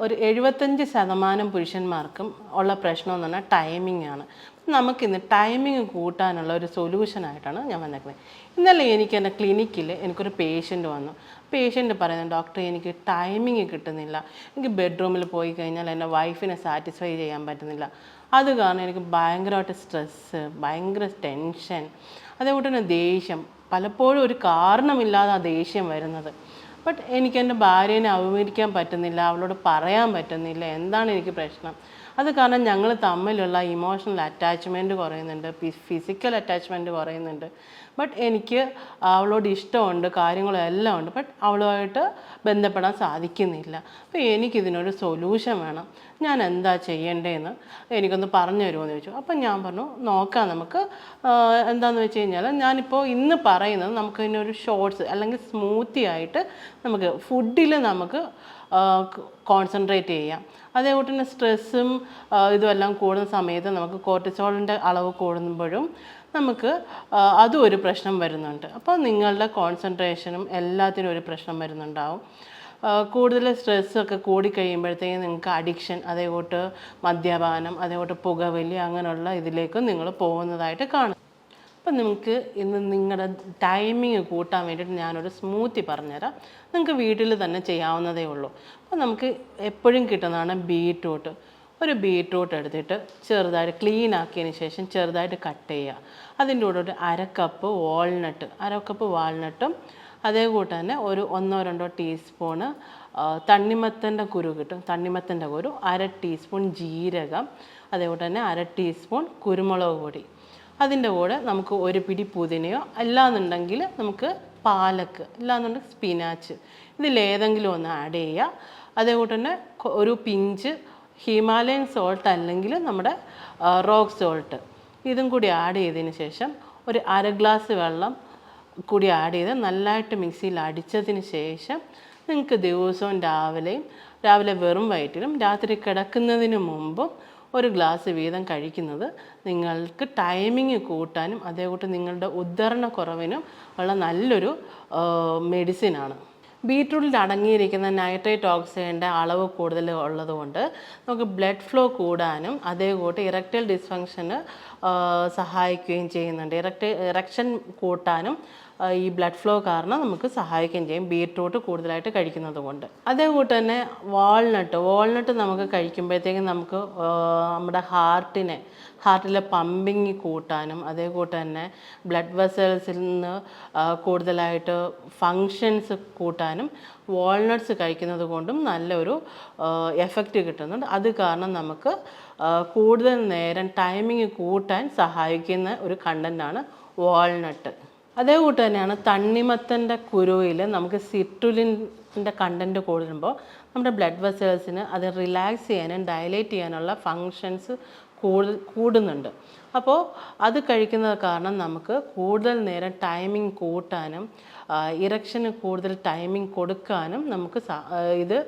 ഒരു 75% പുരുഷന്മാർക്കും ഉള്ള പ്രശ്നം എന്ന് പറഞ്ഞാൽ ടൈമിംഗ് ആണ്. നമുക്കിന്ന് ടൈമിംഗ് കൂട്ടാനുള്ള ഒരു സൊല്യൂഷനായിട്ടാണ് ഞാൻ വന്നേക്കുന്നത്. ഇന്നലെ എനിക്ക് എൻ്റെ ക്ലിനിക്കിൽ എനിക്കൊരു പേഷ്യൻ്റ് വന്നു. പേഷ്യൻ്റ് പറയുന്നത്, ഡോക്ടറെ എനിക്ക് ടൈമിംഗ് കിട്ടുന്നില്ല, എനിക്ക് ബെഡ്റൂമിൽ പോയി കഴിഞ്ഞാൽ എൻ്റെ വൈഫിനെ സാറ്റിസ്ഫൈ ചെയ്യാൻ പറ്റുന്നില്ല, അത് കാരണം എനിക്ക് ഭയങ്കരമായിട്ട് സ്ട്രെസ്സ്, ഭയങ്കര ടെൻഷൻ, അതേപോലെ തന്നെ ദേഷ്യം, പലപ്പോഴും ഒരു കാരണമില്ലാതെ ആ ദേഷ്യം വരുന്നത്. ബട്ട് എനിക്ക് എൻ്റെ ഭാര്യേനെ അഭിമുഖീകരിക്കാൻ പറ്റുന്നില്ല, അവളോട് പറയാൻ പറ്റുന്നില്ല, എന്താണ് എനിക്ക് പ്രശ്നം. അത് കാരണം ഞങ്ങൾ തമ്മിലുള്ള ഇമോഷണൽ അറ്റാച്ച്മെൻറ്റ് കുറയുന്നുണ്ട്, ഫിസിക്കൽ അറ്റാച്ച്മെൻറ്റ് കുറയുന്നുണ്ട്. ബട്ട് എനിക്ക് അവളോട് ഇഷ്ടമുണ്ട്, കാര്യങ്ങളെല്ലാം ഉണ്ട്, ബട്ട് അവളുമായിട്ട് ബന്ധപ്പെടാൻ സാധിക്കുന്നില്ല. അപ്പോൾ എനിക്കിതിനൊരു സൊല്യൂഷൻ വേണം, ഞാൻ എന്താ ചെയ്യേണ്ടതെന്ന് എനിക്കൊന്ന് പറഞ്ഞു തരുമോയെന്ന് ചോദിച്ചു. അപ്പം ഞാൻ പറഞ്ഞു, നോക്കാം നമുക്ക്. എന്താണെന്ന് വെച്ച് കഴിഞ്ഞാൽ ഞാനിപ്പോൾ ഇന്ന് പറയുന്നത് നമുക്ക് ഇതിനൊരു ഷോർട്സ് അല്ലെങ്കിൽ സ്മൂത്തി ആയിട്ട് നമുക്ക് ഫുഡിൽ നമുക്ക് കോൺസെൻട്രേറ്റ് ചെയ്യാം. അതേപോലെ തന്നെ സ്ട്രെസ്സും ഇതുമെല്ലാം കൂടുന്ന സമയത്ത് നമുക്ക് കോർട്ടിസോളിൻ്റെ അളവ് കൂടുമ്പോഴും നമുക്ക് അതും ഒരു പ്രശ്നം വരുന്നുണ്ട്. അപ്പോൾ നിങ്ങളുടെ കോൺസെൻട്രേഷനും എല്ലാത്തിനും ഒരു പ്രശ്നം വരുന്നുണ്ടാവും. കൂടുതൽ സ്ട്രെസ്സൊക്കെ കൂടിക്കഴിയുമ്പോഴത്തേക്കും നിങ്ങൾക്ക് അഡിക്ഷൻ, അതേപോട്ട് മദ്യപാനം, അതേപോട്ട് പുകവലി അങ്ങനെയുള്ള ഇതിലേക്ക് നിങ്ങൾ പോകുന്നതായിട്ട് കാണും. അപ്പം നിങ്ങൾക്ക് ഇന്ന് നിങ്ങളുടെ ടൈമിങ് കൂട്ടാൻ വേണ്ടിയിട്ട് ഞാനൊരു സ്മൂത്തി പറഞ്ഞുതരാം. നിങ്ങൾക്ക് വീട്ടിൽ തന്നെ ചെയ്യാവുന്നതേ ഉള്ളൂ. അപ്പോൾ നമുക്ക് എപ്പോഴും കിട്ടുന്നതാണ് ബീറ്റ്റൂട്ട്. ഒരു ബീറ്റ്റൂട്ട് എടുത്തിട്ട് ചെറുതായിട്ട് ക്ലീൻ ആക്കിയതിന് ശേഷം ചെറുതായിട്ട് കട്ട് ചെയ്യുക. അതിൻ്റെ കൂടെ ഒരു അര കപ്പ് വാൾനട്ടും അതേകൂട്ട് തന്നെ ഒരു 1-2 ടീസ്പൂണ് തണ്ണിമത്തൻ്റെ കുരു കിട്ടും, തണ്ണിമത്തൻ്റെ കുരു, അര ടീസ്പൂൺ ജീരകം, അതേപോലെ തന്നെ അര ടീസ്പൂൺ കുരുമുളക് പൊടി. അതിൻ്റെ കൂടെ നമുക്ക് ഒരു പിടി പുതിനയോ അല്ലാന്നുണ്ടെങ്കിൽ നമുക്ക് പാലക്ക്, അല്ലാന്നുണ്ടെങ്കിൽ സ്പിനാച്ച്, ഇതിലേതെങ്കിലും ഒന്ന് ആഡ് ചെയ്യുക. അതേകൂട്ട് തന്നെ ഒരു പിഞ്ച് ഹിമാലയൻ സോൾട്ട് അല്ലെങ്കിൽ നമ്മുടെ റോക്ക് സോൾട്ട്, ഇതും കൂടി ആഡ് ചെയ്തതിന് ശേഷം ഒരു അര ഗ്ലാസ് വെള്ളം കൂടി ആഡ് ചെയ്ത് നല്ലതായിട്ട് മിക്സിയിൽ അടിച്ചതിന് ശേഷം നിങ്ങൾക്ക് ദിവസവും രാവിലെ വെറും വയറ്റിലും രാത്രി കിടക്കുന്നതിന് മുമ്പും ഒരു ഗ്ലാസ് വീതം കഴിക്കുന്നത് നിങ്ങൾക്ക് ടൈമിങ് കൂട്ടാനും അതേകൂട്ട് നിങ്ങളുടെ ഉദ്ധരണക്കുറവിനും ഉള്ള നല്ലൊരു മെഡിസിനാണ്. ബീറ്റ്റൂട്ടിൽ അടങ്ങിയിരിക്കുന്ന നൈട്രേറ്റ് ഓക്സൈഡിൻ്റെ അളവ് കൂടുതൽ ഉള്ളതുകൊണ്ട് നമുക്ക് ബ്ലഡ് ഫ്ലോ കൂടാനും അതേകൂട്ട് ഇറക്ടൈൽ ഡിസ്ഫങ്ഷന് സഹായിക്കുകയും ചെയ്യുന്നുണ്ട്. ഇറക്ഷൻ കൂട്ടാനും ഈ ബ്ലഡ് ഫ്ലോ കാരണം നമുക്ക് സഹായിക്കുകയും ചെയ്യും ബീറ്റ്റൂട്ട് കൂടുതലായിട്ട് കഴിക്കുന്നത് കൊണ്ട്. അതേകൂട്ട് തന്നെ വാൾനട്ട് നമുക്ക് കഴിക്കുമ്പോഴത്തേക്കും നമുക്ക് നമ്മുടെ ഹാർട്ടിലെ പമ്പിങ് കൂട്ടാനും അതേകൂട്ട് തന്നെ ബ്ലഡ് വെസൽസിൽ നിന്ന് കൂടുതലായിട്ട് ഫങ്ഷൻസ് കൂട്ടാനും വാൾനട്ട്സ് കഴിക്കുന്നത് കൊണ്ടും നല്ലൊരു എഫക്റ്റ് കിട്ടുന്നുണ്ട്. അത് കാരണം നമുക്ക് കൂടുതൽ നേരം ടൈമിങ് കൂട്ടാൻ സഹായിക്കുന്ന ഒരു കണ്ടൻ്റാണ് വാൾനട്ട്. അതേകൂട്ട് തന്നെയാണ് തണ്ണിമത്തൻ്റെ കുരുവിൽ നമുക്ക് സിട്രുലിൻ്റെ കണ്ടൻറ്റ് കൂടുമ്പോൾ നമ്മുടെ ബ്ലഡ് വെസൽസിന് അത് റിലാക്സ് ചെയ്യാനും ഡയലേറ്റ് ചെയ്യാനുള്ള ഫങ്ഷൻസ് കൂടുന്നുണ്ട്. അപ്പോൾ അത് കഴിക്കുന്നത് കാരണം നമുക്ക് കൂടുതൽ നേരം ടൈമിംഗ് കൂട്ടാനും ഇറക്ഷന് കൂടുതൽ ടൈമിംഗ് കൊടുക്കാനും നമുക്ക് ഇത്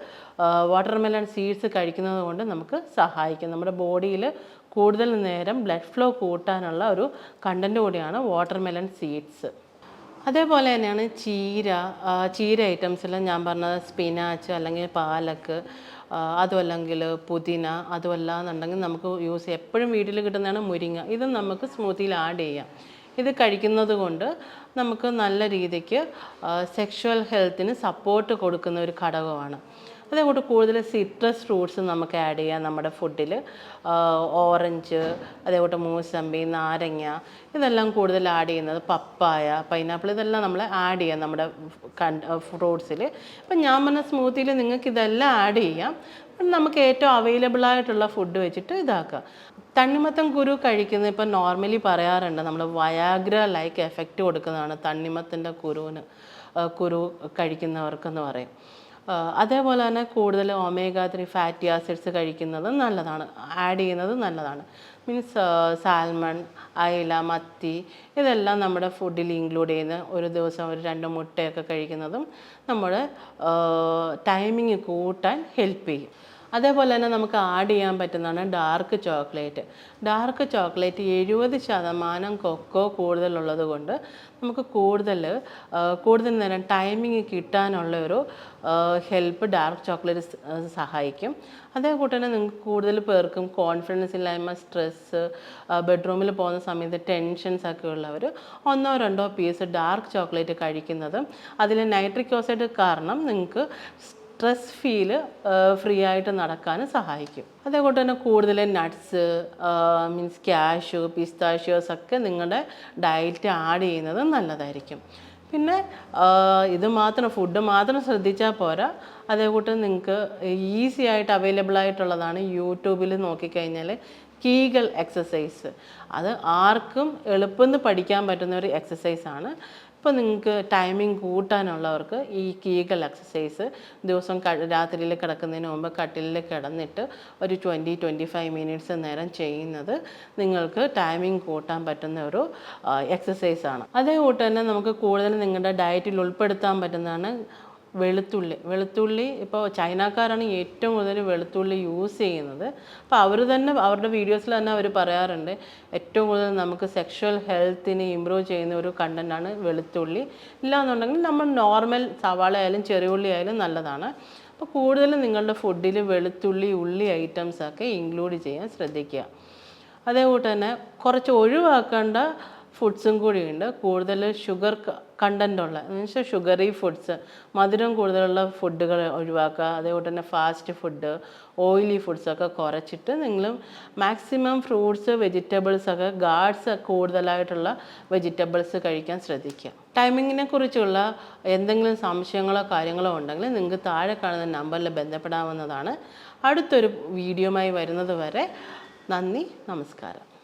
വാട്ടർമെലൺ സീഡ്സ് കഴിക്കുന്നത് കൊണ്ട് നമുക്ക് സഹായിക്കും. നമ്മുടെ ബോഡിയിൽ കൂടുതൽ നേരം ബ്ലഡ് ഫ്ലോ കൂട്ടാനുള്ള ഒരു കണ്ടൻറ്റ് കൂടിയാണ് വാട്ടർമെലൺ സീഡ്സ്. അതേപോലെ തന്നെയാണ് ചീര ഐറ്റംസിൽ ഞാൻ പറഞ്ഞത് സ്പിനാച്ച് അല്ലെങ്കിൽ പാലക്ക്, അതുമല്ലെങ്കിൽ പുതിന, അതുമല്ലാന്നുണ്ടെങ്കിൽ നമുക്ക് എപ്പോഴും വീട്ടിൽ കിട്ടുന്നതാണ് മുരിങ്ങ. ഇത് നമുക്ക് സ്മൂത്തിയിൽ ആഡ് ചെയ്യാം. ഇത് കഴിക്കുന്നത് കൊണ്ട് നമുക്ക് നല്ല രീതിക്ക് സെക്ഷുവൽ ഹെൽത്തിന് സപ്പോർട്ട് കൊടുക്കുന്ന ഒരു ഘടകമാണ്. അതേപോലെ കൂടുതൽ സിട്രസ് ഫ്രൂട്ട്സ് നമുക്ക് ആഡ് ചെയ്യാം നമ്മുടെ ഫുഡിൽ. ഓറഞ്ച്, അതേപോലെ മൂസമ്പി, നാരങ്ങ, ഇതെല്ലാം കൂടുതൽ ആഡ് ചെയ്യുന്നത്, പപ്പായ, പൈനാപ്പിൾ, ഇതെല്ലാം നമ്മൾ ആഡ് ചെയ്യാം നമ്മുടെ ഫ്രൂട്ട്സിൽ. ഇപ്പം ഞാൻ പറഞ്ഞ സ്മൂത്തിയിൽ നിങ്ങൾക്ക് ഇതെല്ലാം ആഡ് ചെയ്യാം. നമുക്ക് ഏറ്റവും അവൈലബിൾ ആയിട്ടുള്ള ഫുഡ് വെച്ചിട്ട് ഇതാക്കുക. തണ്ണിമത്തൻ കുരു കഴിക്കുന്നത് ഇപ്പം നോർമലി പറയാറുണ്ട്, നമ്മൾ വയാഗ്ര ലൈക്ക് എഫക്റ്റ് കൊടുക്കുന്നതാണ് തണ്ണിമത്തൻ്റെ കുരു കഴിക്കുന്നവർക്കെന്ന് പറയും. അതേപോലെ തന്നെ കൂടുതൽ ഒമേഗ 3 ഫാറ്റി ആസിഡ്സ് കഴിക്കുന്നത് നല്ലതാണ്, ആഡ് ചെയ്യുന്നത് നല്ലതാണ്. മീൻസ് സാൽമൺ, അയില, മത്തി, ഇതെല്ലാം നമ്മുടെ ഫുഡിൽ ഇൻക്ലൂഡ് ചെയ്യുന്ന ഒരു ദിവസം ഒരു 2 മുട്ടയൊക്കെ കഴിക്കുന്നതും നമ്മുടെ ടൈമിങ് കൂട്ടാൻ ഹെൽപ്പ് ചെയ്യും. അതേപോലെ തന്നെ നമുക്ക് ആഡ് ചെയ്യാൻ പറ്റുന്നതാണ് dark chocolate. Dark chocolate 70% cocoa കൂടുതലുള്ളത് കൊണ്ട് നമുക്ക് കൂടുതൽ നേരം ടൈമിങ് കിട്ടാനുള്ള ഒരു ഹെൽപ്പ് ഡാർക്ക് ചോക്ലേറ്റ് സഹായിക്കും. അതേകൂട്ട് തന്നെ നിങ്ങൾക്ക് കൂടുതൽ പേർക്കും കോൺഫിഡൻസ് ഇല്ലായ്മ, സ്ട്രെസ്സ്, ബെഡ്റൂമിൽ പോകുന്ന സമയത്ത് ടെൻഷൻസ് ഒക്കെ ഉള്ളവർ 1-2 പീസ് ഡാർക്ക് ചോക്ലേറ്റ് കഴിക്കുന്നതും അതിൽ നൈട്രിക് ഓക്സൈഡ് കാരണം നിങ്ങൾക്ക് സ്ട്രെസ് ഫ്രീ ആയിട്ട് നടക്കാനും സഹായിക്കും. അതേപോലെ തന്നെ കൂടുതൽ നട്ട്സ്, മീൻസ് കാഷ്യൂ, പിസ്താഷ്യോസ് ഒക്കെ നിങ്ങളുടെ ഡയറ്റ് ആഡ് ചെയ്യുന്നത് നല്ലതായിരിക്കും. പിന്നെ ഫുഡ് മാത്രം ശ്രദ്ധിച്ചാൽ പോരാ. അതേകൂട്ട് നിങ്ങൾക്ക് ഈസി ആയിട്ട് അവൈലബിൾ ആയിട്ടുള്ളതാണ് യൂട്യൂബിൽ നോക്കിക്കഴിഞ്ഞാൽ കീഗൽ എക്സസൈസ്. അത് ആർക്കും എളുപ്പമെന്ന് പഠിക്കാൻ പറ്റുന്ന ഒരു എക്സസൈസാണ്. ഇപ്പോൾ നിങ്ങൾക്ക് ടൈമിംഗ് കൂട്ടാനുള്ളവർക്ക് ഈ കീഗൽ എക്സസൈസ് ദിവസം രാത്രിയിൽ കിടക്കുന്നതിന് മുമ്പ് കട്ടിലിൽ കിടന്നിട്ട് ഒരു 20-25 മിനിറ്റ്സ് നേരം ചെയ്യുന്നത് നിങ്ങൾക്ക് ടൈമിംഗ് കൂട്ടാൻ പറ്റുന്ന ഒരു എക്സസൈസാണ്. അതേകൂട്ട് തന്നെ നമുക്ക് കൂടുതൽ നിങ്ങളുടെ ഡയറ്റിൽ ഉൾപ്പെടുത്താൻ പറ്റുന്നതാണ് വെളുത്തുള്ളി. ഇപ്പോൾ ചൈനക്കാരാണ് ഏറ്റവും കൂടുതൽ വെളുത്തുള്ളി യൂസ് ചെയ്യുന്നത്. അപ്പോൾ അവരുടെ വീഡിയോസിൽ തന്നെ അവർ പറയാറുണ്ട് ഏറ്റവും കൂടുതൽ നമുക്ക് സെക്ഷൽ ഹെൽത്തിനെ ഇമ്പ്രൂവ് ചെയ്യുന്ന ഒരു കണ്ടൻറ്റാണ് വെളുത്തുള്ളി. ഇല്ലാന്നുണ്ടെങ്കിൽ നമ്മൾ നോർമൽ സവാള ആയാലും ചെറിയുള്ളി ആയാലും നല്ലതാണ്. അപ്പോൾ കൂടുതലും നിങ്ങളുടെ ഫുഡിൽ വെളുത്തുള്ളി, ഉള്ളി ഐറ്റംസൊക്കെ ഇൻക്ലൂഡ് ചെയ്യാൻ ശ്രദ്ധിക്കുക. അതേകൂട്ട് തന്നെ കുറച്ച് ഒഴിവാക്കേണ്ട ഫുഡ്സും കൂടിയുണ്ട്. കൂടുതൽ ഷുഗർ കണ്ടൻ്റുള്ള എന്നുവെച്ചാൽ ഷുഗറി ഫുഡ്സ്, മധുരം കൂടുതലുള്ള ഫുഡുകൾ ഒഴിവാക്കുക. അതേപോലെ തന്നെ ഫാസ്റ്റ് ഫുഡ്, ഓയിലി ഫുഡ്സൊക്കെ കുറച്ചിട്ട് നിങ്ങൾ മാക്സിമം ഫ്രൂട്ട്സ്, വെജിറ്റബിൾസൊക്കെ, ഗാഡ്സ് കൂടുതലായിട്ടുള്ള വെജിറ്റബിൾസ് കഴിക്കാൻ ശ്രദ്ധിക്കുക. ടൈമിങ്ങിനെ കുറിച്ചുള്ള എന്തെങ്കിലും സംശയങ്ങളോ കാര്യങ്ങളോ ഉണ്ടെങ്കിൽ നിങ്ങൾക്ക് താഴെ കാണുന്ന നമ്പറിൽ ബന്ധപ്പെടാവുന്നതാണ്. അടുത്തൊരു വീഡിയോയുമായി വരുന്നത് വരെ നന്ദി, നമസ്കാരം.